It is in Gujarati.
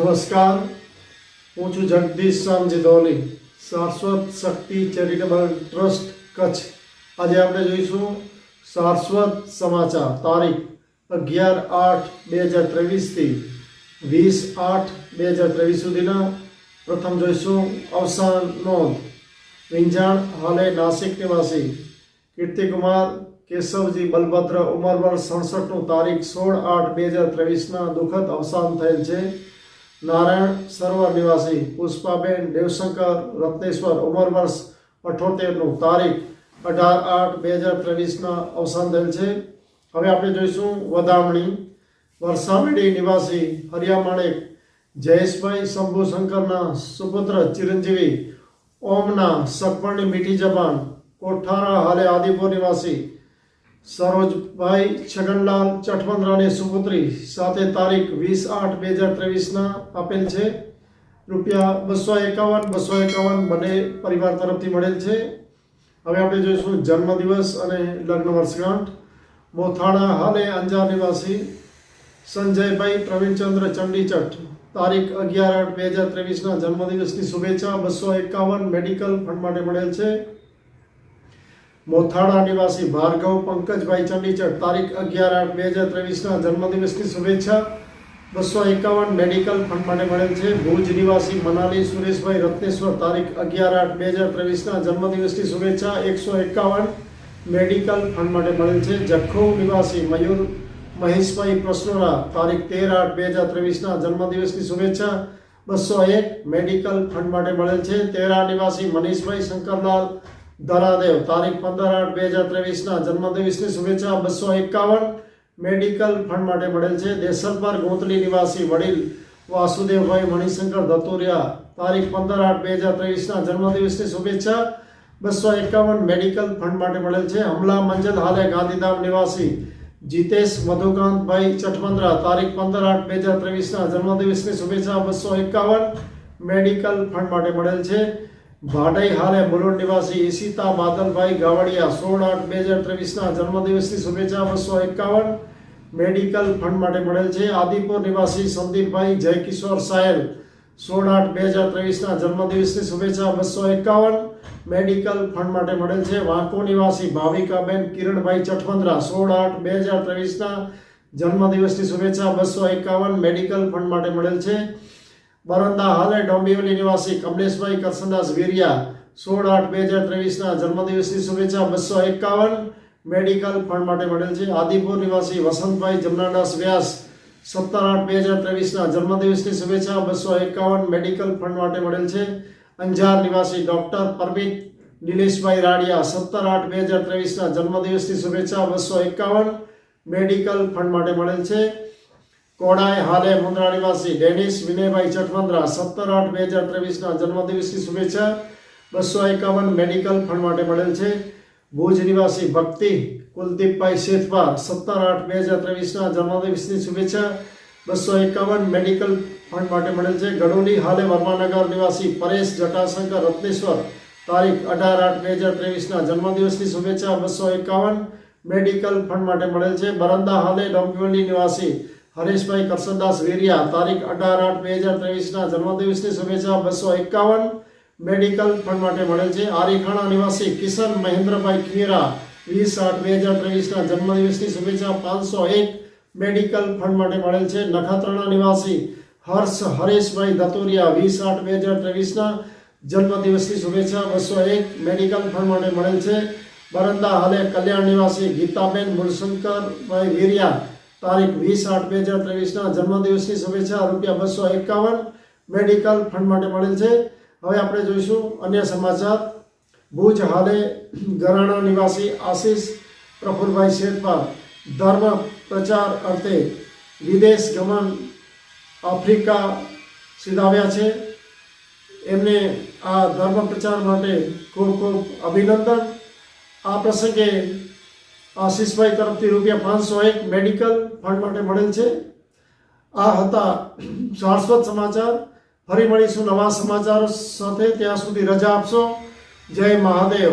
નમસ્કાર, હું છું જગદીશ શામજી ધોલી, સારસ્વત શક્તિ ચેરિટેબલ ટ્રસ્ટ કચ્છ. આજે આપણે જોઈશું સારસ્વત સમાચાર તારીખ 11/8/2023 થી 20/8/2023 સુધીના. પ્રથમ જોઈશું અવસાન નોંધ. વિંજાણ હાલે નાસિક નિવાસી કીર્તિકુમાર કેશવજી બલભદ્ર ઉંમર વર્ષ 67નું તારીખ 16/8/2023ના દુઃખદ અવસાન થયેલ છે. નારાયણ સરોવર નિવાસી પુષ્પાબેન દેવશંકર રત્નેશ્વર ઉંમર વર્ષ 78નું તારીખ 18/8/2023ના અવસાન થયેલ છે. હવે આપણે જોઈશું વધામણી. વરસામેડી નિવાસી હરિયામાણેક જયેશભાઈ શંભુશંકરના સુપુત્ર ચિરંજીવી ઓમના સગપણની મીઠી જબાન કોઠારા હાલે આદિપુર નિવાસી સરોજભાઈ છગનલાલ ચઠવંદરાની સુપુત્રી સાથે તારીખ 20/8/2023ના આપેલ છે. ₹251 બંને પરિવાર તરફથી મળેલ છે. હવે આપણે જોઈશું જન્મદિવસ અને લગ્ન વર્ષગાંઠ. મોથાણા હાલે અંજાર નિવાસી સંજયભાઈ પ્રવીણચંદ્ર ચંડીચટ તારીખ 11/8/2023ના જન્મદિવસની શુભેચ્છા 251 મેડિકલ ફંડ માટે મળેલ છે. મોથાળા નિવાસી ભાર્ગવ પંકજભાઈ ચંડીચટ તારીખ 11/8/2023ના જન્મદિવસની શુભેચ્છા 251 મેડિકલ ફંડ માટે મળેલ છે. ભુજ નિવાસી મનાલી સુરેશભાઈ રત્નેશ્વર તારીખ 11/8/2023ના જન્મદિવસની શુભેચ્છા 151 મેડિકલ ફંડ માટે મળેલ છે. જખૌ નિવાસી મયુર મહેશભાઈ પ્રસનોરા તારીખ 13/8/2023ના જન્મદિવસની શુભેચ્છા 201 મેડિકલ ફંડ માટે મળેલ છે. તેરા નિવાસી મનીષભાઈ શંકરલાલ ધરાદેવ તારીખ 15/8/2023ના જન્મદિવસની શુભેચ્છા 251 મેડિકલ ફંડ માટે મળેલ છે. દેસલપર ગોંતલી નિવાસી વડીલ વાસુદેવભાઈ મણિશંકર ધતુરિયા તારીખ 15/8/2023ના જન્મદિવસની શુભેચ્છા 251 મેડિકલ ફંડ માટે મળેલ છે. હમલા મંજલ હાલે ગાંધીધામ નિવાસી જીતેશ મધુકાંતભાઈ ચઠવંદરા તારીખ 15/8/2023ના જન્મદિવસની શુભેચ્છા 251 મેડિકલ ફંડ માટે મળેલ છે. ભાડઈ હાલે મુલુંડ નિવાસી ઈશિતા બાદલભાઈ ગાવડિયા 16/8/2023ના જન્મદિવસની શુભેચ્છા 251 મેડિકલ ફંડ માટે મળેલ છે. આદિપુર નિવાસી સંદીપભાઈ જયકિશોર સાયલ 16/8/2023ના જન્મદિવસની શુભેચ્છા 251 મેડિકલ ફંડ માટે મળેલ છે. વાંકો નિવાસી ભાવિકાબેન કિરણભાઈ ચઠવંદરા 16/8/2023ના જન્મદિવસની શુભેચ્છા 251 મેડિકલ ફંડ માટે મળેલ છે. બરંદા હાલે ડોંબિવલી નિવાસી કમલેશભાઈ કરસનદાસ વીરિયા 16/8/2023ના જન્મદિવસની શુભેચ્છા 251 મેડિકલ ફંડ માટે મળેલ છે. આદિપુર નિવાસી વસંતભાઈ જમનાદાસ વ્યાસ 17/8/2023ના જન્મદિવસની શુભેચ્છા 251 મેડિકલ ફંડ માટે મળેલ છે. અંજાર નિવાસી ડોક્ટર પરમિત નિલેશભાઈ રાડિયા 17/8/2023ના જન્મદિવસની શુભેચ્છા 251 મેડિકલ ફંડ માટે મળેલ છે. કોડાઈ હાલે મુંદ્રા નિવાસી ડેનિસ વિનયભાઈ ચઠવંદરા 17/8/2023ના જન્મદિવસની શુભેચ્છા 251 મેડિકલ ફંડ માટે મળેલ છે. ભુજ નિવાસી ભક્તિ કુલદીપભાઈ શેઠવાર 17/8/2023ના જન્મદિવસની શુભેચ્છા 251 મેડિકલ ફંડ માટે મળેલ છે. ગડોલી હાલે વર્માનગર નિવાસી પરેશ જટાશંકર રત્નેશ્વર તારીખ 18/8/2023ના જન્મદિવસની શુભેચ્છા 251 મેડિકલ ફંડ માટે મળેલ છે. બરંદા હાલે ડોંબિવલી નિવાસી હરેશભાઈ કરસનદાસ વીરિયા તારીખ 18/8/2023ના જન્મદિવસની શુભેચ્છા 251 મેડિકલ ફંડ માટે મળેલ છે. આરીખાણા નિવાસી કિશન મહેન્દ્રભાઈ ખીરા 20/8/2023ના જન્મદિવસની શુભેચ્છા 501 મેડિકલ ફંડ માટે મળેલ છે. નખત્રાણા નિવાસી હર્ષ હરેશભાઈ ધતુરિયા 20/8/2023ના જન્મદિવસની શુભેચ્છા 201 મેડિકલ ફંડ માટે મળેલ છે. બરંદા હાલે કલ્યાણ નિવાસી ગીતાબેન મૂળશંકરભાઈ વીરિયા તારીખ 20/8/2023ના જન્મદિવસની શુભેચ્છા ₹251 મેડિકલ ફંડ માટે મળેલ છે. હવે આપણે જોઈશું અન્ય સમાચાર. ભુજ હાલે ગરાણા નિવાસી આશીષ પ્રફુલભાઈ શેઠવાર ધર્મ પ્રચાર અર્થે વિદેશ ગમન આફ્રિકા સિધાવ્યા છે. એમને આ ધર્મ પ્રચાર માટે ખૂબ ખૂબ અભિનંદન. આ પ્રસંગે આશીષભાઈ તરફથી ₹501 મેડિકલ ફંડ માટે મળેલ છે. આ હતા સારસ્વત સમાચાર. ફરી મળીશું નવા સમાચારો સાથે. ત્યાં સુધી રજા આપશો. જય મહાદેવ.